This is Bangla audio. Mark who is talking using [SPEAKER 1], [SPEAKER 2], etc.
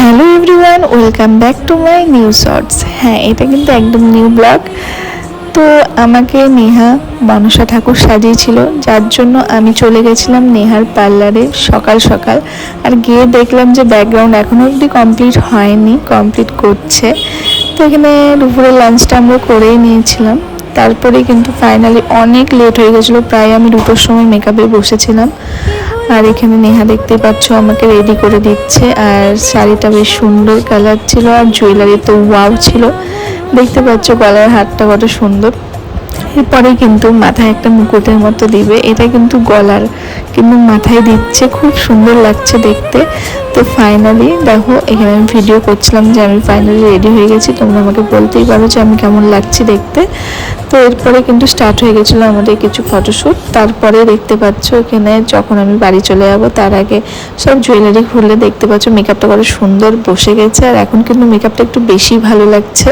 [SPEAKER 1] Hello everyone, welcome back to my new shorts. হ্যাঁ, এটা কিন্তু একদম নিউ ব্লগ। তো আমাকে নেহা মনসা ঠাকুর সাজিয়েছিল, যার জন্য আমি চলে গেছিলাম নেহার পার্লারে সকাল সকাল। আর গিয়ে দেখলাম যে ব্যাকগ্রাউন্ড এখনও অবধি কমপ্লিট হয়নি, কমপ্লিট করছে। তো এখানে দুপুরের লাঞ্চটা আমরা করেই নিয়েছিলাম। তারপরে কিন্তু ফাইনালি অনেক লেট হয়ে গেছিলো, প্রায় আমি 2টোর সময় মেকআপে বসেছিলাম। আর এখানে নেহা দেখতেই পাচ্ছ আমাকে রেডি করে দিচ্ছে। আর শাড়িটা বেশ সুন্দর কালার ছিল, আর জুয়েলারি তো ওয়াও ছিল। দেখতে পাচ্ছ গলার হারটা কত সুন্দর। এরপরে কিন্তু মাথায় একটা মুকুটের মতো দিবে, এটা কিন্তু গলার কিন্তু মাথায় দিচ্ছে, খুব সুন্দর লাগছে দেখতে। তো ফাইনালি দেখো, এখানে আমি ভিডিও করছিলাম যে আমি ফাইনালি রেডি হয়ে গেছি। তোমরা আমাকে বলতেই পারো যে আমি কেমন লাগছি দেখতে। তো এরপরে কিন্তু স্টার্ট হয়ে গেছিলো আমাদের কিছু ফটোশ্যুট। তারপরে দেখতে পাচ্ছ এখানে যখন আমি বাড়ি চলে যাবো তার আগে সব জুয়েলারি খুললে দেখতে পাচ্ছ মেকআপটা কত সুন্দর বসে গেছে। আর এখন কিন্তু মেকআপটা একটু বেশি ভালো লাগছে।